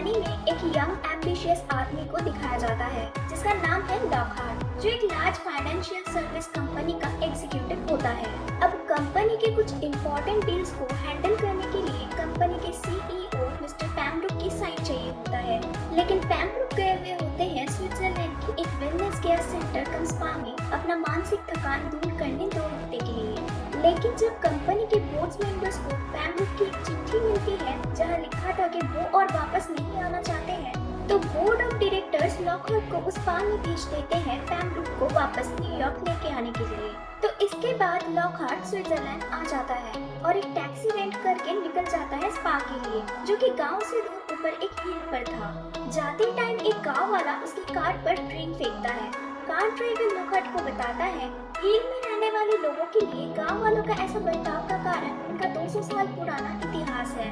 कहानी में एक यंग एम्बिशियस आदमी को दिखाया जाता है जिसका नाम है लॉकहार्ट, जो एक लार्ज फाइनेंशियल सर्विस कंपनी का एग्जीक्यूटिव होता है। अब कंपनी के कुछ इम्पोर्टेंट डील्स को हैंडल करने के लिए कंपनी के सीईओ मिस्टर पैमब्रुक की साइन चाहिए होता है, लेकिन पैमब्रुक गए हुए होते हैं स्विट्जरलैंड की एक वेलनेस केयर सेंटर कम स्पा में अपना मानसिक थकान दूर करने 2 हफ्ते के लिए। लेकिन जब कंपनी के बोर्ड मेंबर्स को पैमब्रुक की एक चिट्ठी मिलती है जहां लिखा था कि वो और वापस नहीं आना चाहते हैं, तो बोर्ड ऑफ डायरेक्टर्स लॉकहार्ट को उस स्पा में भेज देते हैं पैमब्रुक को वापस न्यूयॉर्क लेके आने के लिए। तो इसके बाद लॉकहार्ट स्विट्जरलैंड आ जाता है और एक टैक्सी रेंट करके निकल जाता है स्पा के लिए, जो कि गांव से दूर ऊपर एक हिल पर था। जाते टाइम एक गांव वाला उसकी कार पर ड्रिंक फेंकता है। कार ड्राइवर लॉकहार्ट को बताता है हिल में रहने वाले लोगों के लिए गांव वालों का ऐसा बर्ताव का कारण उनका 200 साल पुराना इतिहास है।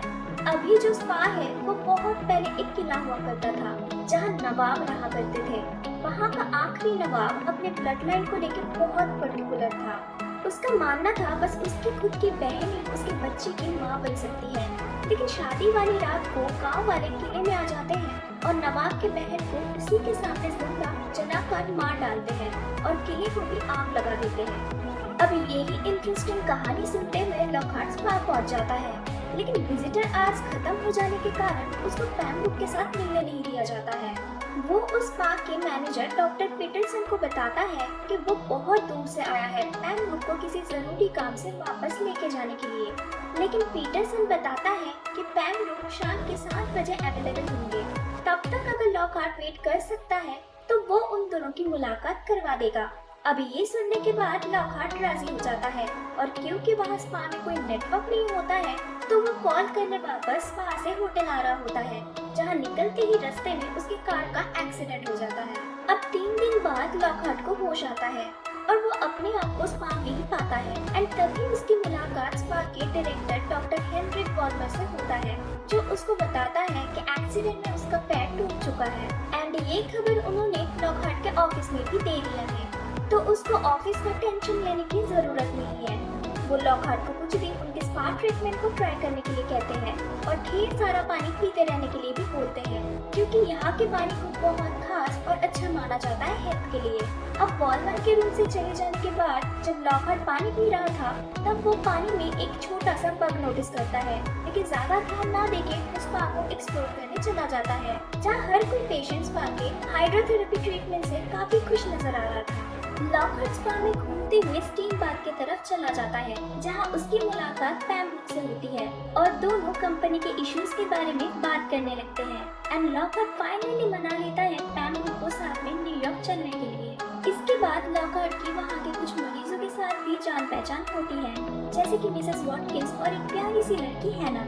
अभी जो स्पा है वो बहुत पहले एक किला हुआ करता था जहां नवाब रहा करते थे। वहां का आखिरी नवाब अपने ब्लड लाइन को लेकर बहुत पर्टिकुलर था। उसका मानना था बस उसकी खुद की बहन ही उसके बच्चे की माँ बन सकती है। लेकिन शादी वाली रात को गांव वाले किले में आ जाते हैं और नवाब के बहन को उसी के सामने जिंदा जलाकर मार डालते हैं और किले को भी आग लगा देते हैं। अब यही इंटरेस्टिंग कहानी सुनते हुए लॉकहार्ट स्पा पहुंच जाता है, लेकिन विजिटर आवर्स खत्म हो जाने के कारण उसको पैमब्रुक के साथ मिलने नहीं दिया जाता है। वो उस स्पा के मैनेजर डॉक्टर पीटरसन को बताता है कि वो बहुत दूर से आया है पैमब्रुक को किसी जरूरी काम से वापस लेके जाने के लिए, लेकिन पीटरसन बताता है कि पैमब्रुक शाम के 7 बजे अवेलेबल होंगे। तब तक अगर लॉकहार्ट वेट कर सकता है तो वो उन दोनों की मुलाकात करवा देगा। अब ये सुनने के बाद लॉकहार्ट राजी हो जाता है और क्योंकि वहाँ स्पा में कोई नेटवर्क नहीं होता है तो वो कॉल करने वापस स्पा से होटल आ रहा होता है, जहाँ निकलते ही रास्ते में उसकी कार का एक्सीडेंट हो जाता है। अब 3 दिन बाद लॉकहार्ट को होश आता है और वो अपने आप को स्पा में ही पाता है एंड तभी उसकी मुलाकात स्पा के डायरेक्टर डॉक्टर हेनरिक वॉल्मर से होता है, जो उसको बताता है कि एक्सीडेंट में उसका पैर टूट चुका है एंड ये खबर उन्होंने लॉकहार्ट के ऑफिस में भी दे दिया है, तो उसको ऑफिस का टेंशन लेने की जरूरत नहीं है। वो लॉकहार्ट को कुछ दिन उनके स्पा ट्रीटमेंट को ट्राई करने के लिए कहते हैं और ढेर सारा पानी पीते रहने के लिए भी बोलते हैं, क्योंकि यहाँ के पानी को बहुत खास और अच्छा माना जाता है हेल्थ के लिए। अब वॉल्मर के रूम से चले जाने के बाद जब लॉकहार्ट पानी पी रहा था तब वो पानी में एक छोटा सा बग नोटिस करता है, लेकिन ज्यादा ध्यान ना देके उस स्पा को एक्सप्लोर करने चला जाता है, जहाँ हर कोई पेशेंट स्पा के हाइड्रोथेरेपी ट्रीटमेंट से काफी खुश नजर आ रहा था। लॉकहार्ट स्पा में घूमते हुए स्टीम बाथ की तरफ चला जाता है, जहां उसकी मुलाकात पैमब्रुक से होती है और दोनों कंपनी के इश्यूज के बारे में बात करने लगते हैं एंड लॉकहार्ट फाइनली मना लेता है पैमब्रुक को साथ में न्यूयॉर्क चलने के लिए। इसके बाद लॉकहार्ट की वहाँ के कुछ मरीजों के साथ भी जान पहचान होती है, जैसे कि मिसेस वॉटकिंस और एक प्यारी सी लड़की हैना।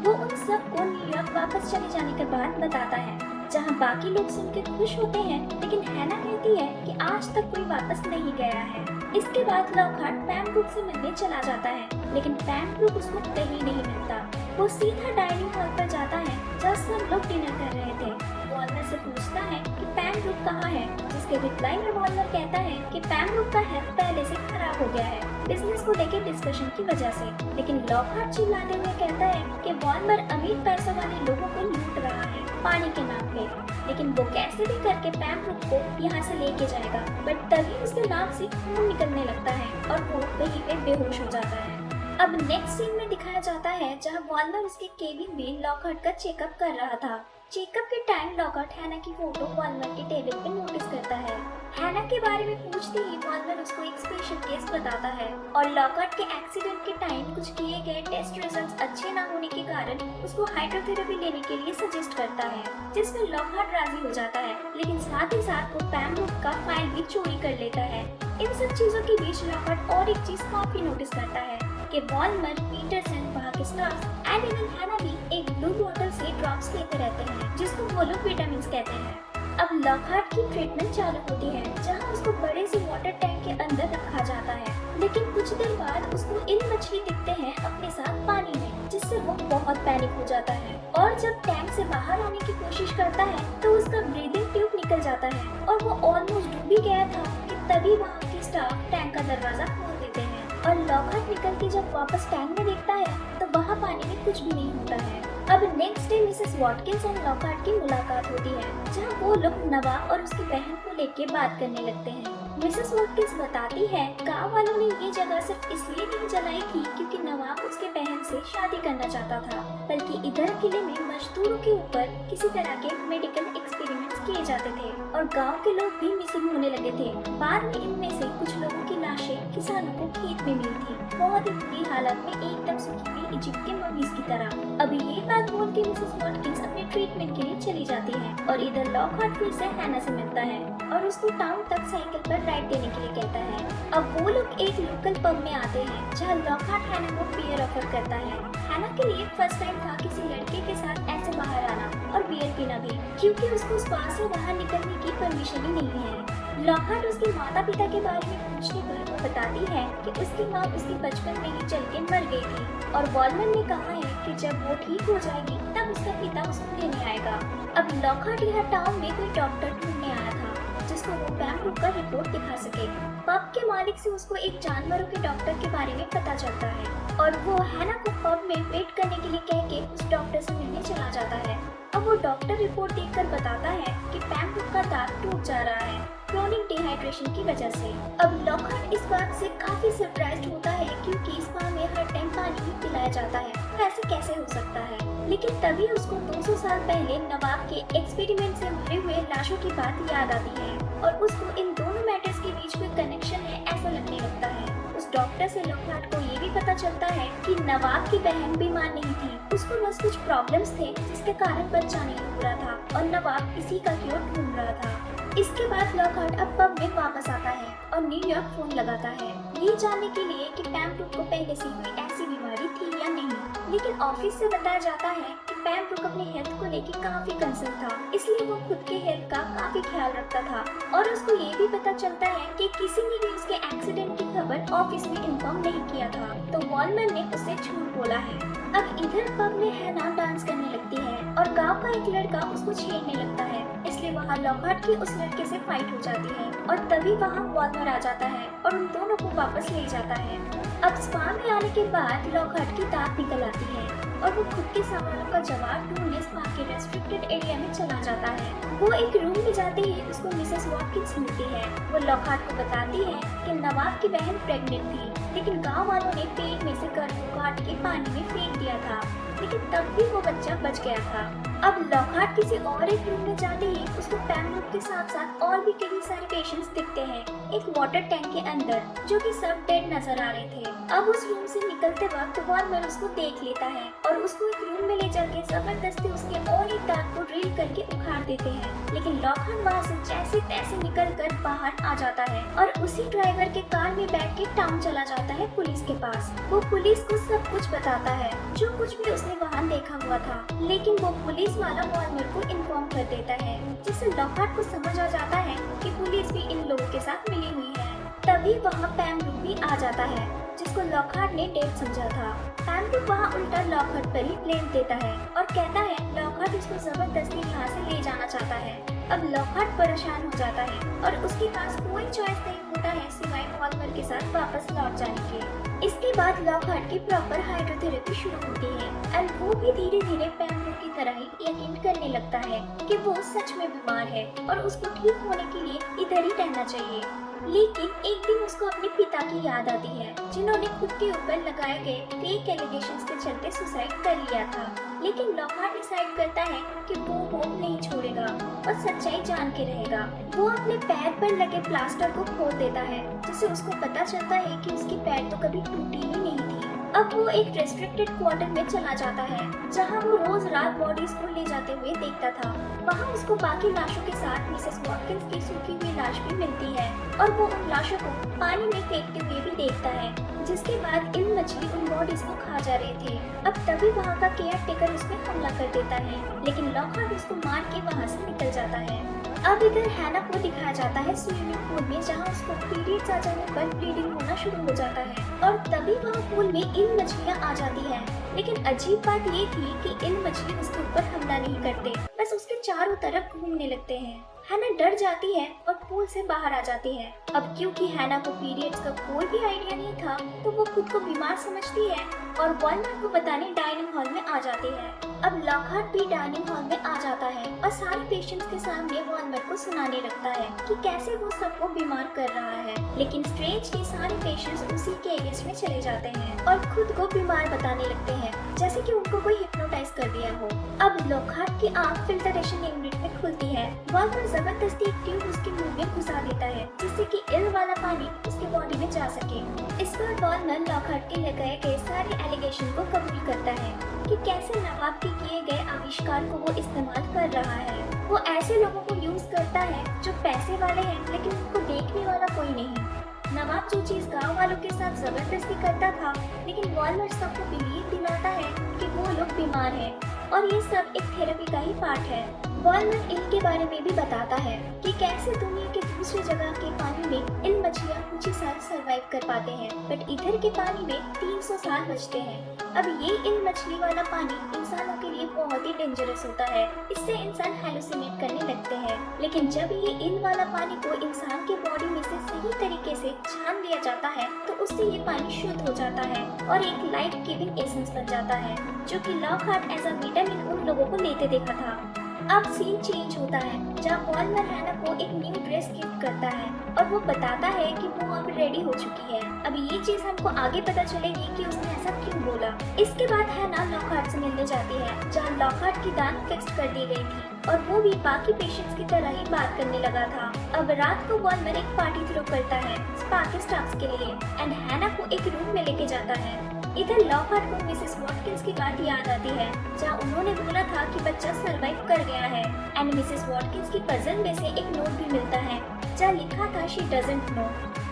वो उन सबको न्यूयॉर्क वापस चले जाने के बाद बताता है, जहाँ बाकी लोग सुनकर खुश होते हैं, लेकिन हैना कहती है कि आज तक कोई वापस नहीं गया है। इसके बाद लॉकहार्ट पैमब्रुक से मिलने चला जाता है, लेकिन पैमब्रुक उसको कहीं नहीं मिलता। वो सीधा डाइनिंग हॉल पर जाता है जहाँ सब लोग डिनर कर रहे थे। वॉल्मर से पूछता है कि पैमब्रुक कहाँ है, जिसके रिप्लाई में वॉल्मर कहता है कि पैमब्रुक का हेल्थ पहले से खराब हो गया है बिजनेस को लेकर डिस्कशन की वजह से, लेकिन लॉकहार्ट चिल्लाते हुए कहता है कि वॉल्मर अमीर पैसों वाले लोगों को लूट रहा है पानी के नाम पे, लेकिन वो कैसे भी करके पैमब्रुक को यहाँ से लेके जाएगा। बट तभी उसके नाक से खून निकलने लगता है और वो वहीं पे बेहोश हो जाता है। अब नेक्स्ट सीन में दिखाया जाता है जहाँ वॉल्मर उसके केबिन में लॉकहार्ट का चेकअप कर रहा था। चेकअप के टाइम लॉकहार्ट हैना की फोटो वॉल्मर के टेबल पे नोटिस करता है। हैना के बारे में पूछते ही वॉल्मर उसको एक स्पेशल केस बताता है और लॉकहार्ट के एक्सीडेंट के टाइम कुछ किए गए टेस्ट रिजल्ट्स अच्छे ना होने के कारण उसको हाइड्रोथेरेपी लेने के लिए सजेस्ट करता है, जिसमें लॉकहार्ट राजी हो जाता है, लेकिन साथ ही साथ वो पैमब्रुक का फाइल भी चोरी कर लेता है। इन सब चीजों के बीच लॉकहार्ट और एक चीज काफी नोटिस करता है कि वॉल्मर, पीटरसन, वहाँ के स्टाफ एंड इवन हैना भी एक ब्लू बॉटल से ड्रॉप्स लेते रहते हैं, जिसको वो लोग विटामिन कहते हैं। अब लॉकहार्ट की ट्रीटमेंट चालू होती है, जहाँ उसको बड़े से वाटर टैंक के अंदर रखा जाता है, लेकिन कुछ देर बाद उसको इन मछली दिखते हैं अपने साथ पानी में, जिससे वो बहुत पैनिक हो जाता है और जब टैंक से बाहर आने की कोशिश करता है तो उसका ब्रीदिंग ट्यूब निकल जाता है और वो ऑलमोस्ट डूब भी गया था कि तभी वहाँ के स्टाफ टैंक का दरवाजा खोल देते हैं और लॉकहार्ट निकल के जब वापस टैंक में देखता है तो वहाँ पानी में कुछ भी नहीं होता है। अब नेक्स्ट डे मिसेस वॉटकिंस और लॉकहार्ट की मुलाकात होती है, जहां वो लोग नवा और उसकी बहन को लेके बात करने लगते हैं। मिसेस वॉटकिंस बताती है गांव वालों ने ये जगह सिर्फ इसलिए नहीं जलाई थी क्योंकि नवाब उसके बहन से शादी करना चाहता था, बल्कि इधर किले में मजदूरों के ऊपर किसी तरह के मेडिकल एक्सपेरिमेंट्स किए जाते थे और गांव के लोग भी मिसिंग होने लगे थे। बाद में इनमें से कुछ लोगों की लाशें किसानों को खेत में मिली थी, बहुत ही बुरी हालत में, एकदम सूखी हुई इजिप्ट के ममीज की तरह। अब ये बात बोल के मिसेस वॉटकिंस अपने ट्रीटमेंट के लिए चली जाती है और इधर लॉकहार्ट फिर से हैना से मिलता है और उसको टाउन तक साइकिल पर राइड देने के लिए कहता है। अब वो लोग एक लोकल पब में आते हैं जहाँ लॉकहार्ट हैना को बियर ऑफर करता है। हैना के लिए फर्स्ट टाइम था किसी लड़के के साथ ऐसे बाहर आना और बियर पीना भी, क्योंकि उसको उस बार से बाहर निकलने की परमिशन ही नहीं है। लॉकहार्ट उसके माता पिता के बारे में पूछने पर वो बताती है कि उसकी माँ उसके बचपन में ही चल के मर गई थी और वॉलमन ने कहा है कि जब वो ठीक हो जाएगी तब उसका पिता उसको लेने आएगा। अब लॉकहार्ट यहाँ टाउन में कोई डॉक्टर ढूंढने आया था जिसको वो पैम्ब्रूक का रिपोर्ट दिखा सके। पब के मालिक से उसको एक जानवरों के डॉक्टर के बारे में पता चलता है और वो हैना को पब में वेट करने के लिए कह के उस डॉक्टर से मिलने चला जाता है। अब वो डॉक्टर रिपोर्ट देखकर बताता है कि पैम्ब्रूक का दांत टूट जा रहा है क्रोनिक डिहाइड्रेशन की वजह से। अब लॉकहार्ट इस बात से काफी सरप्राइज्ड होता है क्योंकि इस फार्म में हर टाइम पानी ही पिलाया जाता है, तो ऐसे कैसे हो सकता है। लेकिन तभी उसको 200 साल पहले नवाब के एक्सपेरिमेंट से मरे हुए लाशों की बात याद आती है और उसको इन दोनों मैटर्स के बीच कोई कनेक्शन है ऐसा लगने लगता है। उस डॉक्टर से लॉकहार्ट को ये भी पता चलता है कि नवाब की बहन बीमार नहीं थी, उसको बस कुछ प्रॉब्लम्स थे जिसके कारण बच्चा नहीं हो रहा था और नवाब इसी का क्योर ढूंढ रहा था। इसके बाद लॉकहार्ट अब पब में वापस आता है और न्यूयॉर्क फोन लगाता है ये जानने के लिए कि पैम्ब्रूक को पहले से कोई ऐसी बीमारी थी या नहीं। लेकिन ऑफिस से बताया जाता है कि पैम्ब्रूक अपनी हेल्थ को लेकर काफी कंसर्न था, इसलिए वो खुद के हेल्थ का काफी ख्याल रखता था और उसको ये भी पता चलता है कि किसी ने भी उसके एक्सीडेंट की खबर ऑफिस में इन्फॉर्म नहीं किया था, तो वॉलमन ने उससे झूठ बोला है। अब इधर पब में हैना डांस करने लगती है और गांव का एक लड़का उसको छेड़ने लगता है, इसलिए वहाँ लॉकहार्ट की उस लड़के से फाइट हो जाती है और तभी वहाँ वॉलमर आ जाता है और उन दोनों को वापस ले जाता है। अब स्पा में आने के बाद लॉकहार्ट की दांत निकल आती है और वो खुद के सवालों का जवाब ढूंढने स्पा के रेस्ट्रिक्टेड एरिया में चला जाता है। वो एक रूम में जाते ही उसको मिसेस वॉटकिंस मिलती है। वो लॉकहार्ट को बताती है कि नवाब की बहन प्रेग्नेंट थी, लेकिन गांव वालों ने पेट में से कर्ज को काट के पानी में फेंक दिया था, लेकिन तब भी वो बच्चा बच गया था। अब लॉकहार्ट किसी और एक रूम में जाते ही उसको पैम्ब्रूक के साथ साथ और भी कई सारे पेशेंट्स दिखते हैं एक वाटर टैंक के अंदर, जो कि सब डेड नजर आ रहे थे। अब उस रूम से निकलते वक्त वॉलमर उसको देख लेता है और उसको एक रूम में ले जाके जबरदस्ती उसके और एक दांत को ड्रिल करके उखाड़ देते हैं, लेकिन लॉकहार्ट वहाँ से जैसे तैसे निकल कर बाहर आ जाता है और उसी ड्राइवर के कार में बैठ के टाउन चला जाता है पुलिस के पास। वो पुलिस को सब कुछ बताता है जो कुछ भी उसने वहाँ देखा हुआ था, लेकिन वो पुलिस वाला वॉलमर को इन्फॉर्म कर देता है, जिससे लॉकहार्ट को समझ आ जाता है कि पुलिस भी इन लोगों के साथ मिली हुई है। तभी वहाँ पैम्ब्रूक भी आ जाता है जिसको लॉकहार्ट ने डेड समझा था। पैम्ब्रूक वहाँ उल्टा लॉकहार्ट पर ही ब्लेम देता है और कहता है लॉकहार्ट उसको जबरदस्ती यहाँ से ले जाना चाहता है। अब लॉकहार्ट परेशान हो जाता है और उसके पास कोई चॉइस नहीं होता है सिवाय वॉलमर के साथ वापस लौट जाने के। इसके बाद लॉकहार्ट की प्रॉपर हाइड्रोथेरेपी शुरू होती है और वो भी धीरे धीरे पैम्ब्रूक की तरह ही यकीन करने लगता है कि वो सच में बीमार है और उसको ठीक होने के लिए इधर ही रहना चाहिए। लेकिन एक दिन उसको अपने पिता की याद आती है जिन्होंने खुद के ऊपर लगाए गए फेक एलिगेशंस के चलते सुसाइड कर लिया था। लेकिन लॉकहार्ट डिसाइड करता है कि वो होप नहीं छोड़ेगा और सच्चाई जान के रहेगा। वो अपने पैर पर लगे प्लास्टर को खोल देता है, जिससे उसको पता चलता है कि उसकी पैर तो कभी टूटी ही नहीं थी। अब वो एक रेस्ट्रिक्टेड क्वार्टर में चला जाता है जहाँ वो रोज रात बॉडीज को ले जाते हुए देखता था। वहाँ उसको बाकी लाशों के साथ मिसेस वॉटकिंस की सूखी हुई लाश भी मिलती है और वो उन लाशों को पानी में फेंकते हुए भी देखता है, जिसके बाद इन मछली उन बॉडीज को खा जा रहे थे। अब तभी वहाँ का केयर टेकर उस पर हमला कर देता है, लेकिन लॉकहार्ट उसको मार के वहाँ से निकल जाता है। अब इधर हैना को दिखाया जाता है स्विमिंग पूल में, जहाँ उसको पीरियड्स आ जाने पर ब्लीडिंग होना शुरू हो जाता है और तभी वहाँ पूल में इन मछलियाँ आ जाती है। लेकिन अजीब बात ये थी कि इन मछली उसके ऊपर हमला नहीं करते, बस उसके चारों तरफ घूमने लगते हैं। हैना डर जाती है और पूल से बाहर आ जाती है। अब क्योंकि हैना को पीरियड्स का कोई भी आइडिया नहीं था, तो वो खुद को बीमार समझती है और वॉलमार्ट को बताने डाइनिंग हॉल में आ जाती है। अब लॉकहार्ट भी डाइनिंग हॉल में आ जाता है और सारे पेशेंट्स के सामने वॉलमार्ट को सुनाने लगता है कि कैसे वो सबको बीमार कर रहा है। लेकिन स्ट्रेंजली सारे पेशेंट्स उसी के अगेंस्ट में चले जाते हैं और खुद को बीमार बताने लगते हैं, जैसे कि उनको कोई हिप्नोटाइज कर दिया हो। अब लॉकहार्ट की आंख फिल्टरेशन यूनिट में खुलती है। वॉलमार्ट जबरदस्ती एक ट्यूब उसके मुंह में घुसा देता है, जिससे कि इल वाला पानी उसके बॉडी में जा सके। इस पर वॉलमार्ट लॉकहार्ट के लगाए गए सारे एलिगेशन को कबूल करता है कि कैसे नवाब के किए गए आविष्कार को वो इस्तेमाल कर रहा है। वो ऐसे लोगों को यूज करता है जो पैसे वाले हैं, लेकिन उनको देखने वाला कोई नहीं। नवाब जो चीज गांव वालों के साथ जबरदस्ती करता था, लेकिन वॉलमार्ट सबको बिलीव दिलाता है कि वो लोग बीमार हैं और ये सब एक थेरेपी का ही पार्ट है। वॉलमार्ट इल के बारे में भी बताता है कि कैसे दुनिया के दूसरी जगह के पानी में इल मछलियाँ कुछ ही साल सरवाइव कर पाते हैं, बट इधर के पानी में 300 साल बचते हैं। अब ये इल मछली वाला पानी इंसानों के लिए बहुत ही डेंजरस होता है, इससे इंसान हेलुसिनेट करने लगते हैं। लेकिन जब ये इल वाला पानी को इंसान के बॉडी में से सही तरीके से छान लिया जाता है, तो उससे ये पानी शुद्ध हो जाता है और एक लाइफ गिविंग एसेंस बन जाता है, जो कि लॉकहार्ट एज अ विटामिन उन लोगों को लेते देखा था। अब सीन चेंज होता है, जहाँ वॉलमार्ट हैना को एक न्यू ड्रेस गिफ्ट करता है और वो बताता है कि वो अब रेडी हो चुकी है। अब ये चीज हमको आगे पता चलेगी कि उसने ऐसा क्यों बोला। इसके बाद हैना लॉकहार्ट से मिलने जाती है, जहाँ लॉकहार्ट की दांत फिक्स कर दी गई थी और वो भी बाकी पेशेंट्स की तरह ही बात करने लगा था। अब रात को वॉलमार्ट एक पार्टी थ्रो करता है स्पा के स्टाफ्स के लिए एंड हैना को एक रूम में लेके जाता है। इधर लॉकहार्ट को मिसेस वॉटकिंस की बात याद आती है, जहाँ उन्होंने बोला था कि बच्चा सरवाइव कर गया है एंड मिसेस वॉटकिंस की पजल में से एक नोट भी मिलता है, जहाँ लिखा था शी डजंट नो।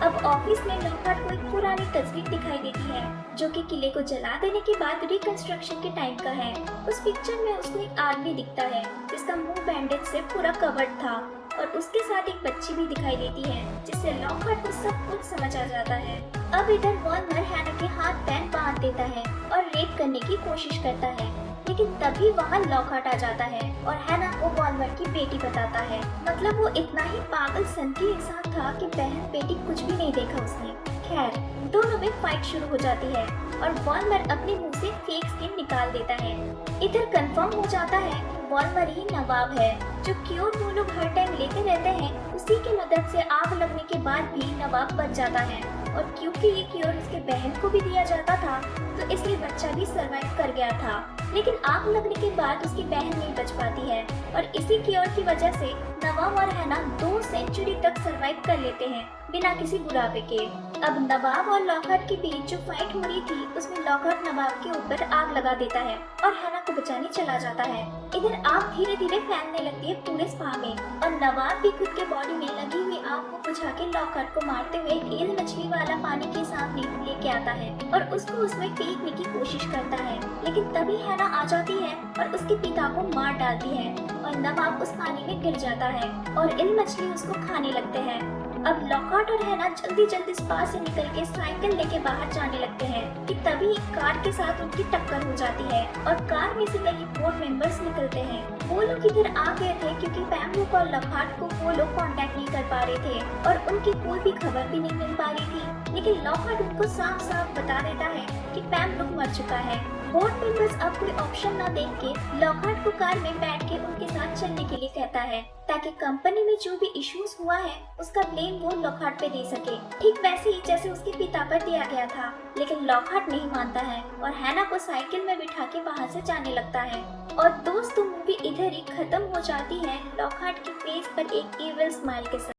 अब ऑफिस में लॉकहार्ट को एक पुरानी तस्वीर दिखाई देती है, जो कि किले को जला देने के बाद रिकंस्ट्रक्शन के टाइम का है। उस पिक्चर में उसको एक आदमी दिखता है जिसका मुंह बैंडेज से पूरा कवर्ड था और उसके साथ एक बच्ची भी दिखाई देती है, जिससे लॉकहार्ट को सब कुछ समझ आ जाता है। अब इधर वॉलमार्ट हैना के हाथ पैर बांध देता है और रेप करने की कोशिश करता है, लेकिन तभी वहाँ लॉकहार्ट आ जाता है और हैना को वॉलमार्ट की बेटी बताता है। मतलब वो इतना ही पागल सन की इंसान था कि बहन बेटी कुछ भी नहीं देखा उसने। खैर, दोनों में फाइट शुरू हो जाती है और वॉलमार्ट अपने मुंह से फेक स्किन निकाल देता है। इधर कंफर्म हो जाता है वॉलमार्ट ही नवाब है, जो क्योर वो लोग हर टाइम लेते रहते हैं। उसी की मदद से आग लगने के बाद भी नवाब बच जाता है और क्योंकि ये क्योर उसके बहन को भी दिया जाता था, तो इसलिए बच्चा भी सरवाइव कर गया था। लेकिन आग लगने के बाद उसकी बहन नहीं बच पाती है और इसी क्योर की वजह से नवाब और हैना 2 सेंचुरी तक सरवाइव कर लेते हैं बिना किसी बुढ़ापे के। अब नवाब और लॉकहार्ट के बीच जो फाइट हो रही थी, उसमें लॉकहार्ट नवाब के ऊपर आग लगा देता है और हैना को बचाने चला जाता है। इधर आग धीरे धीरे फैलने लगती है पूरे स्पा में और नवाब भी खुद के बॉडी में लगी हुई आग को बुझा के लॉकहार्ट को मारते हुए ईल मछली वाला पानी के सामने लेके आता है और उसको उसमें फेंकने की कोशिश करता है। लेकिन तभी हैना आ जाती है और उसके पिता को मार डालती है और नवाब उस पानी में गिर जाता है और ईल मछली उसको खाने लगते हैं। अब लॉकहार्ट और हैना जल्दी जल्दी स्पा से निकल के साइकिल लेके बाहर जाने लगते हैं कि तभी एक कार के साथ उनकी टक्कर हो जाती है और कार में से कई बोर्ड मेंबर्स निकलते हैं। वो लोग इधर आ गए थे क्योंकि पैमलुक और लॉकहार्ट को वो लोग कांटेक्ट नहीं कर पा रहे थे और उनकी कोई भी खबर भी नहीं मिल पा रही थी। लेकिन लॉकहार्ट उनको साफ साफ बता देता है कि पैमलुक मर चुका है। बोर्ड मेंबर्स अब कोई ऑप्शन न देख के लॉकहार्ट को कार में बैठ के उनके साथ चलने के लिए कहता है, ताकि कंपनी में जो भी इश्यूज हुआ है उसका ब्लेम वो लॉकहार्ट पे दे सके, ठीक वैसे ही जैसे उसके पिता पर दिया गया था। लेकिन लॉकहार्ट नहीं मानता है और हैना को साइकिल में बिठा के वहाँ से जाने लगता है। और दोस्तों, मूवी इधर ही खत्म हो जाती है लॉकहार्ट के फेस पर एक इविल स्माइल के साथ।